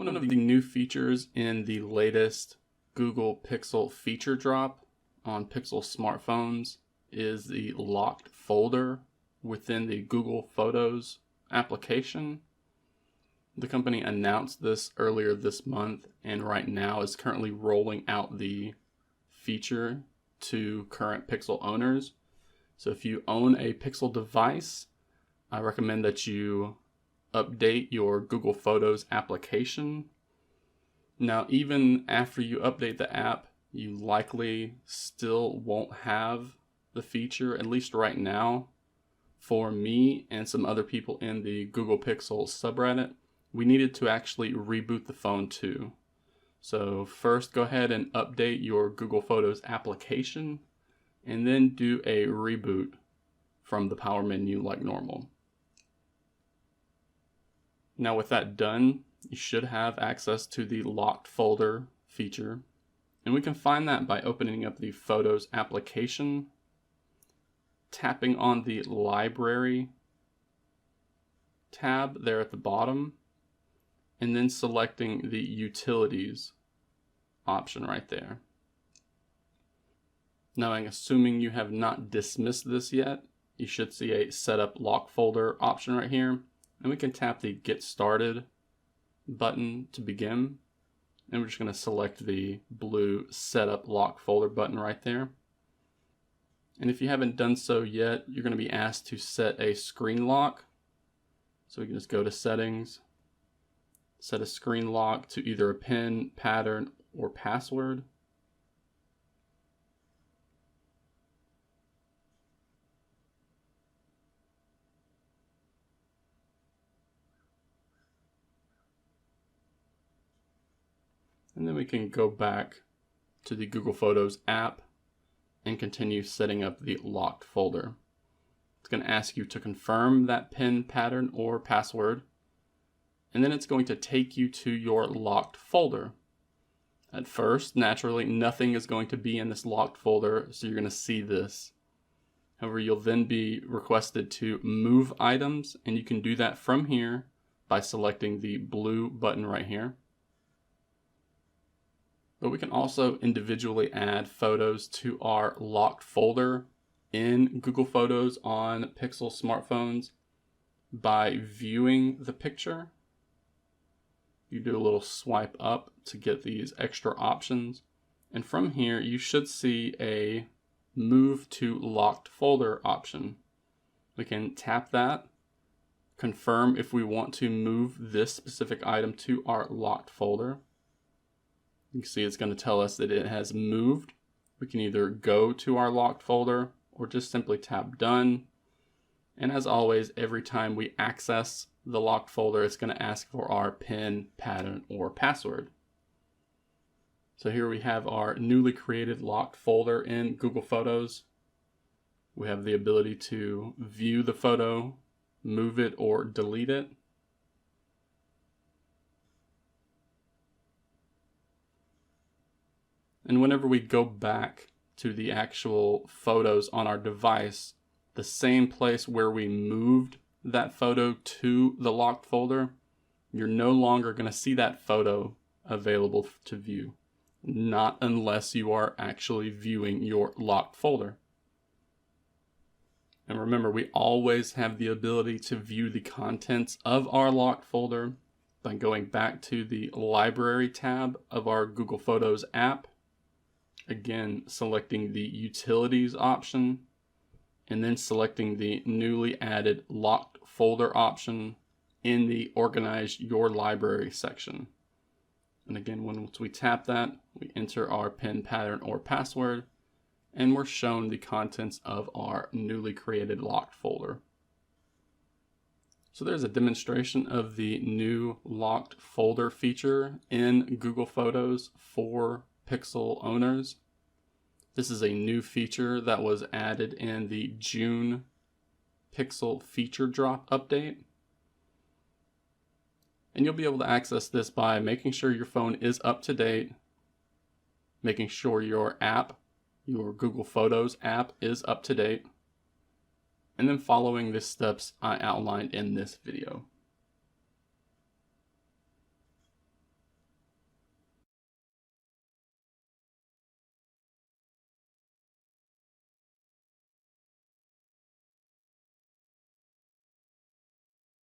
One of the new features in the latest Google Pixel feature drop on Pixel smartphones is the locked folder within the Google Photos application. The company announced this earlier this month and right now is currently rolling out the feature to current Pixel owners. So if you own a Pixel device, I recommend that you update your Google Photos application. Now, even after you update the app, you likely still won't have the feature, at least right now. For me and some other people in the Google Pixel subreddit, we needed to actually reboot the phone too. So first, go ahead and update your Google Photos application, and then do a reboot from the power menu like normal. Now with that done, you should have access to the locked folder feature. And we can find that by opening up the Photos application, tapping on the Library tab there at the bottom, and then selecting the Utilities option right there. Now, I'm assuming you have not dismissed this yet. You should see a Setup Lock Folder option right here. And we can tap the Get Started button to begin. And we're just going to select the blue Setup Lock Folder button right there. And if you haven't done so yet, you're going to be asked to set a screen lock. So we can just go to Settings, set a screen lock to either a PIN, pattern, or password. And then we can go back to the Google Photos app and continue setting up the locked folder. It's going to ask you to confirm that PIN, pattern, or password. And then it's going to take you to your locked folder. At first, naturally, nothing is going to be in this locked folder, so you're going to see this. However, you'll then be requested to move items, and you can do that from here by selecting the blue button right here. But we can also individually add photos to our locked folder in Google Photos on Pixel smartphones by viewing the picture. You do a little swipe up to get these extra options. And from here, you should see a Move to Locked Folder option. We can tap that, confirm if we want to move this specific item to our locked folder. You can see it's going to tell us that it has moved. We can either go to our locked folder or just simply tap Done. And as always, every time we access the locked folder, it's going to ask for our PIN, pattern, or password. So here we have our newly created locked folder in Google Photos. We have the ability to view the photo, move it, or delete it. And whenever we go back to the actual photos on our device, the same place where we moved that photo to the locked folder, you're no longer going to see that photo available to view. Not unless you are actually viewing your locked folder. And remember, we always have the ability to view the contents of our locked folder by going back to the Library tab of our Google Photos app. Again, selecting the Utilities option, and then selecting the newly added Locked Folder option in the Organize Your Library section. And again, once we tap that, we enter our PIN, pattern, or password, and we're shown the contents of our newly created locked folder. So there's a demonstration of the new locked folder feature in Google Photos for Pixel owners. This is a new feature that was added in the June Pixel feature drop update. And you'll be able to access this by making sure your phone is up to date, making sure your app, your Google Photos app, is up to date, and then following the steps I outlined in this video.